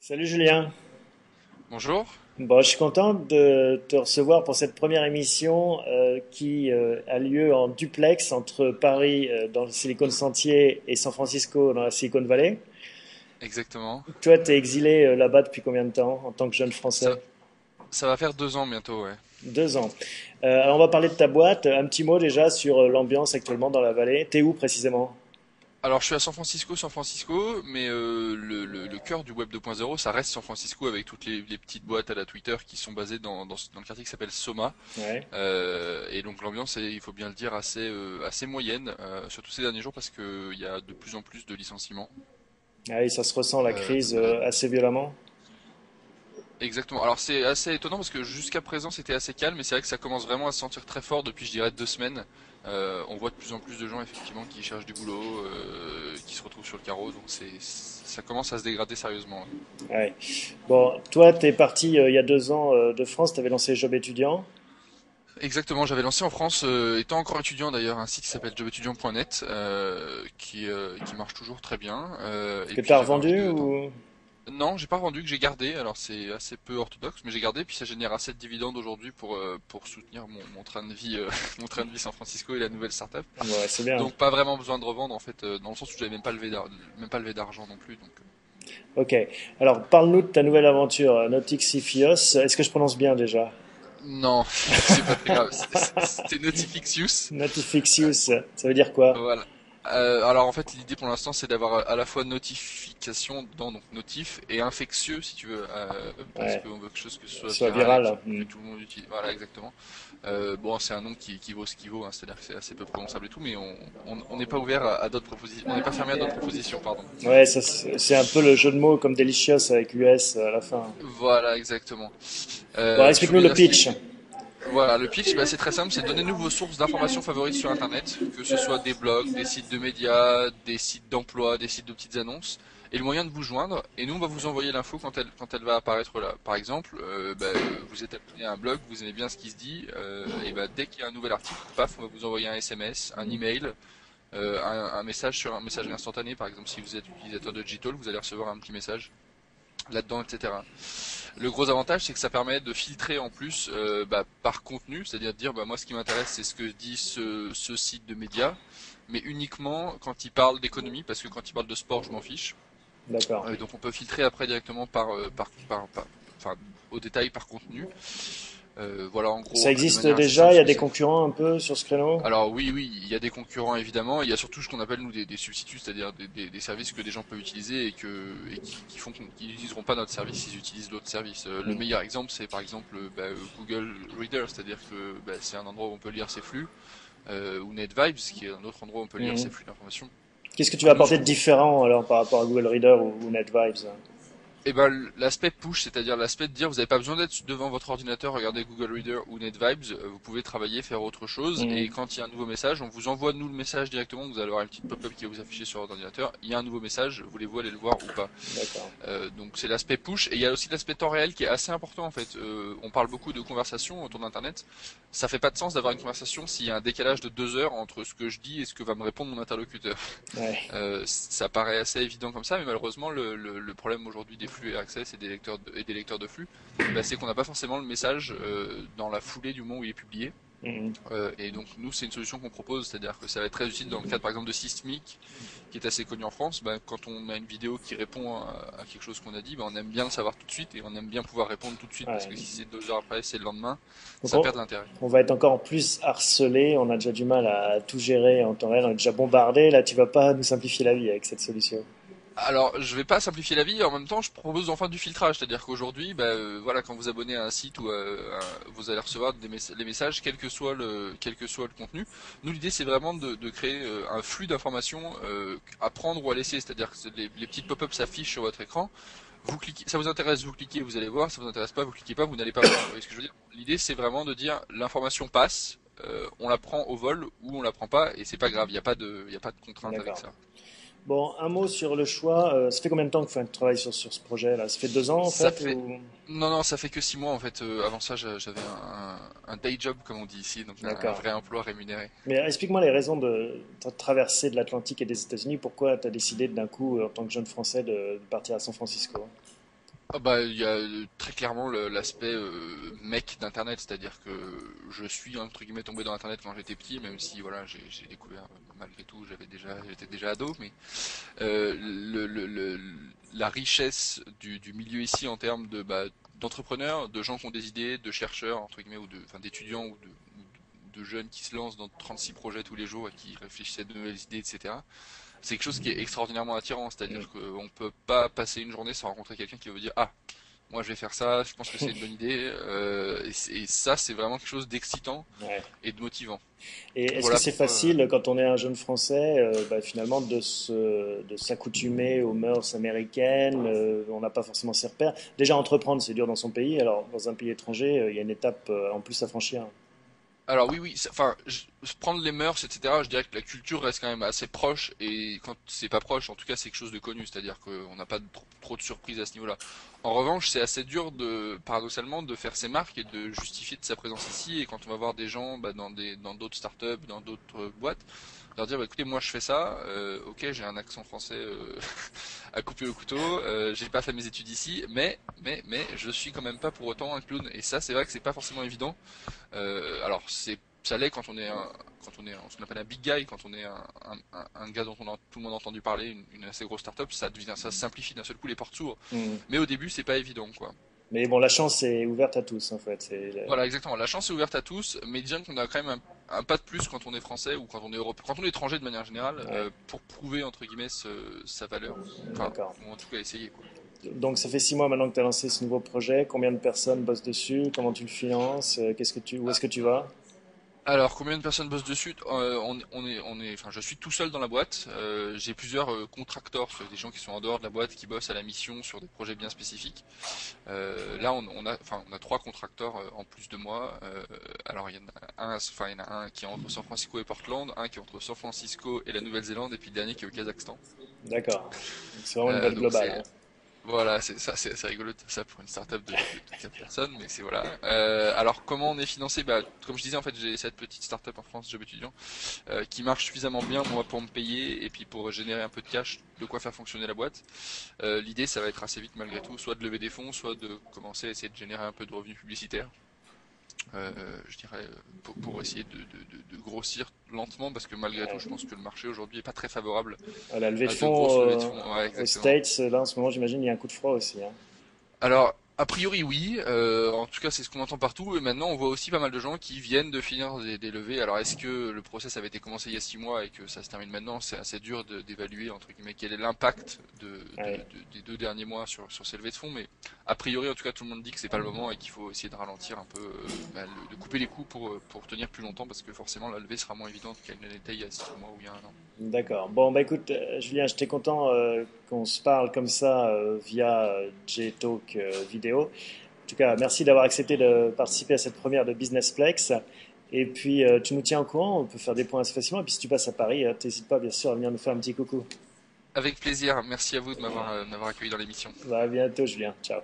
Salut Julien. Bonjour. Bon, je suis content de te recevoir pour cette première émission qui a lieu en duplex entre Paris dans le Silicon Sentier et San Francisco dans la Silicon Valley. Exactement. Toi, t'es exilé là-bas depuis combien de temps en tant que jeune Ça, Français? ça va faire 2 ans bientôt, ouais. 2 ans. Alors on va parler de ta boîte. Un petit mot déjà sur l'ambiance actuellement dans la vallée. T'es où précisément? Alors, je suis à San Francisco, mais le cœur du Web 2.0, ça reste San Francisco avec toutes les petites boîtes à la Twitter qui sont basées dans le quartier qui s'appelle Soma. Ouais. Et donc l'ambiance est, il faut bien le dire, assez moyenne, surtout ces derniers jours parce qu'il y a de plus en plus de licenciements. Ah oui, ça se ressent la Euh, crise euh, assez violemment. Exactement. Alors c'est assez étonnant parce que jusqu'à présent c'était assez calme, mais c'est vrai que ça commence vraiment à se sentir très fort depuis, je dirais, 2 semaines. On voit de plus en plus de gens effectivement qui cherchent du boulot, qui se retrouvent sur le carreau, donc ça commence à se dégrader sérieusement. Ouais. Bon, toi, t'es parti il y a 2 ans de France. T'avais lancé Job étudiant. Exactement. J'avais lancé en France, étant encore étudiant d'ailleurs, un site qui s'appelle jobetudiant.net, qui marche toujours très bien. Et Que puis t'as j'avais envie revendu de ou? Non, j'ai pas vendu, que j'ai gardé. Alors c'est assez peu orthodoxe, mais j'ai gardé. Puis ça génère assez de dividendes aujourd'hui pour soutenir mon train de vie, mon train de vie San Francisco et la nouvelle startup. Ouais, c'est bien. Donc pas vraiment besoin de revendre en fait, dans le sens où j'avais même pas levé d'argent non plus. Donc Ok. Alors, parle-nous de ta nouvelle aventure, Notixifios. Est-ce que je prononce bien déjà? non, c'est pas très grave. C'était Notifixius. Notifixius, ça veut dire quoi? Voilà. Alors en fait l'idée pour l'instant c'est d'avoir à la fois notification dedans, donc notif, et infectieux si tu veux, parce Ouais, qu'on veut quelque chose que ce soit soit viral et viral. que tout le monde utilise. Voilà, exactement. Bon, c'est un nom qui vaut ce qu'il vaut, hein, c'est-à-dire que c'est assez peu prononçable et tout, mais on n'est pas ouvert à d'autres propositions, on n'est pas fermé à d'autres propositions, pardon. Ouais, ça, c'est un peu le jeu de mots comme Delicious avec US à la fin. Voilà, exactement. Bon, Tu explique-nous voulais le dire ce qui... pitch. Voilà, le pitch, bah, c'est très simple, c'est donnez-nous vos sources d'informations favorites sur Internet, que ce soit des blogs, des sites de médias, des sites d'emploi, des sites de petites annonces, et le moyen de vous joindre, et nous on va vous envoyer l'info quand elle va apparaître là. Par exemple, vous êtes abonné à un blog, vous aimez bien ce qui se dit, et bah, dès qu'il y a un nouvel article, paf, on va vous envoyer un SMS, un email, un message sur un messagerie instantané. Par exemple, si vous êtes utilisateur de Gtalk, vous allez recevoir un petit message là-dedans, etc. Le gros avantage, c'est que ça permet de filtrer en plus, par contenu, c'est-à-dire de dire moi ce qui m'intéresse c'est ce que dit ce site de médias, mais uniquement quand il parle d'économie, parce que quand il parle de sport je m'en fiche. D'accord. Donc on peut filtrer après directement enfin, au détail par contenu. Voilà en Ça gros de existe manière assez déjà? simple Il y ce a que des c'est. concurrents un peu sur ce créneau? Alors oui, oui, il y a des concurrents évidemment, il y a surtout ce qu'on appelle nous des substituts, c'est-à-dire des services que des gens peuvent utiliser et qui font qu'ils n'utiliseront pas notre service, ils utilisent d'autres services. Le Hmm. meilleur exemple, c'est par exemple Google Reader, c'est-à-dire que c'est un endroit où on peut lire ses flux, ou NetVibes, qui est un autre endroit où on peut lire Hmm. ses flux d'informations. Qu'est-ce que tu vas Nous, ce apporter de qu'on différent alors par rapport à Google Reader ou NetVibes? Et ben l'aspect push, c'est-à-dire l'aspect de dire vous n'avez pas besoin d'être devant votre ordinateur, regarder Google Reader ou NetVibes, vous pouvez travailler, faire autre chose, Hmm. et quand il y a un nouveau message, on vous envoie nous le message directement, vous allez avoir une petite pop-up qui va vous afficher sur votre ordinateur, il y a un nouveau message, voulez-vous aller le voir ou pas. D'accord. Donc c'est l'aspect push, et il y a aussi l'aspect temps réel qui est assez important en fait. On parle beaucoup de conversation autour d'Internet, ça fait pas de sens d'avoir une conversation s'il y a un décalage de 2 heures entre ce que je dis et ce que va me répondre mon interlocuteur. Ouais. Ça paraît assez évident comme ça, mais malheureusement, le problème aujourd'hui des flux Access et des lecteurs de flux, c'est qu'on n'a pas forcément le message dans la foulée du moment où il est publié. Hmm. Et donc nous, c'est une solution qu'on propose, c'est-à-dire que ça va être très utile dans le cadre par exemple de Sismic, qui est assez connu en France. Quand on a une vidéo qui répond à quelque chose qu'on a dit, on aime bien le savoir tout de suite et on aime bien pouvoir répondre tout de suite, parce Ouais. que si c'est 2 heures après, c'est le lendemain, Donc ça perd de l'intérêt. on va être encore plus harcelé, on a déjà du mal à tout gérer en temps réel, on est déjà bombardé, là tu vas pas nous simplifier la vie avec cette solution. Alors, je vais pas simplifier la vie, en même temps, je propose enfin du filtrage, c'est-à-dire qu'aujourd'hui, voilà, quand vous abonnez à un site ou vous allez recevoir les messages, quel que soit le contenu. Nous, l'idée, c'est vraiment de créer un flux d'informations à prendre ou à laisser, c'est-à-dire que les petites pop-ups s'affichent sur votre écran. Vous cliquez, ça vous intéresse, vous cliquez, vous allez voir. Ça vous intéresse pas, vous cliquez pas, vous n'allez pas voir. Vous voyez ce que je veux dire? L'idée, c'est vraiment de dire l'information passe, on la prend au vol ou on la prend pas, et c'est pas grave. Il y a pas de contrainte avec D'accord. ça. Bon, un mot sur le choix. Ça fait combien de temps que tu travailles sur ce projet là? Ça fait 2 ans en Ça fait fait ou? Non, non, ça fait que 6 mois en fait. Avant ça, j'avais un day job comme on dit ici, donc un D'accord. vrai emploi rémunéré. Mais explique-moi les raisons de ta traversée de l'Atlantique et des États-Unis. Pourquoi tu as décidé d'un coup, en tant que jeune Français, de partir à San Francisco? Ah bah, il y a très clairement l'aspect mec d'Internet, c'est-à-dire que je suis entre guillemets tombé dans Internet quand j'étais petit, même si voilà j'ai découvert malgré tout, j'étais déjà ado, mais la richesse du milieu ici en termes de d'entrepreneurs, de gens qui ont des idées, de chercheurs entre guillemets ou enfin d'étudiants ou de jeunes qui se lancent dans 36 projets tous les jours et qui réfléchissent à de nouvelles idées, etc. C'est quelque chose qui est extraordinairement attirant, Mm. c'est-à-dire qu'on peut pas passer une journée sans rencontrer quelqu'un qui va vous dire ah moi je vais faire ça, je pense que c'est une bonne idée, et ça c'est vraiment quelque chose d'excitant Ouais. et de motivant. Et est-ce que Voilà c'est pourquoi. facile quand on est un jeune Français, finalement, de s'accoutumer aux mœurs américaines? On n'a pas forcément ses repères. Déjà, entreprendre, c'est dur dans son pays. Alors, dans un pays étranger, il y a une étape en plus à franchir. Alors oui, oui, enfin, prendre les mœurs, etc. Je dirais que la culture reste quand même assez proche, et quand c'est pas proche, en tout cas, c'est quelque chose de connu, c'est-à-dire qu'on n'a pas trop de surprises à ce niveau-là. En revanche, c'est assez dur paradoxalement, de faire ses marques et de justifier de sa présence ici. Et quand on va voir des gens dans d'autres startups, dans d'autres boîtes, leur dire, bah, écoutez, moi je fais ça, ok, j'ai un accent français à couper au couteau, j'ai pas fait mes études ici, mais je suis quand même pas pour autant un clown. Et ça, c'est vrai que c'est pas forcément évident. Alors ça l'est quand on est ce qu'on appelle un big guy, quand on est un gars dont tout le monde a entendu parler, une assez grosse startup, ça simplifie d'un seul coup, les portes s'ouvrent. Hmm. Mais au début, c'est pas évident, quoi. Mais bon, la chance est ouverte à tous, en fait. Voilà, exactement. La chance est ouverte à tous, mais disons qu'on a quand même un pas de plus quand on est français ou quand on est européen, quand on est étranger de manière générale, Ouais, pour prouver entre guillemets sa valeur. Enfin, d'accord. ou en tout cas essayer, quoi. Donc, ça fait 6 mois maintenant que tu as lancé ce nouveau projet. Combien de personnes bossent dessus? Comment tu le finances? Où est-ce que tu vas? Alors, combien de personnes bossent dessus? Enfin, je suis tout seul dans la boîte. J'ai plusieurs contracteurs, des gens qui sont en dehors de la boîte, qui bossent à la mission sur des projets bien spécifiques. Là, on a trois contracteurs en plus de moi. Alors, il y en a un qui est entre San Francisco et Portland, un qui est entre San Francisco et la Nouvelle-Zélande, et puis le dernier qui est au Kazakhstan. D'accord. Donc, c'est vraiment une boîte Donc globale, c'est hein. Voilà, c'est assez rigolo de faire ça pour une startup de 4 personnes, mais c'est voilà. Alors comment on est financé? Bah, comme je disais, en fait, j'ai cette petite startup en France, Job étudiant, qui marche suffisamment bien moi pour me payer et puis pour générer un peu de cash, de quoi faire fonctionner la boîte. L'idée, ça va être assez vite malgré tout, soit de lever des fonds, soit de commencer à essayer de générer un peu de revenus publicitaires. Je dirais pour essayer de grossir lentement, parce que malgré tout, Ouais. je pense que le marché aujourd'hui est pas très favorable La levée de à de fonds grosses levées de fonds. Ouais, aux exactement. States, là, en ce moment, j'imagine, il y a un coup de froid aussi, hein. Alors, a priori oui, en tout cas c'est ce qu'on entend partout, et maintenant on voit aussi pas mal de gens qui viennent de finir des levées. Alors est-ce que le process avait été commencé il y a 6 mois et que ça se termine maintenant? C'est assez dur d'évaluer entre guillemets quel est l'impact Ouais. des 2 derniers mois sur ces levées de fonds, mais a priori en tout cas tout le monde dit que c'est pas le moment et qu'il faut essayer de ralentir un peu, de couper les coûts pour tenir plus longtemps, parce que forcément la levée sera moins évidente qu'elle ne l'était il y a 6 mois ou il y a un an. D'accord. Bon, bah écoute, Julien, j'étais content qu'on se parle comme ça via J-Talk vidéo. En tout cas, merci d'avoir accepté de participer à cette première de Businessplex. Et puis, tu nous tiens au courant, on peut faire des points assez facilement. Et puis, si tu passes à Paris, t'hésites pas, bien sûr, à venir nous faire un petit coucou. Avec plaisir, merci à vous de m'avoir accueilli dans l'émission. Bah, à bientôt, Julien. Ciao.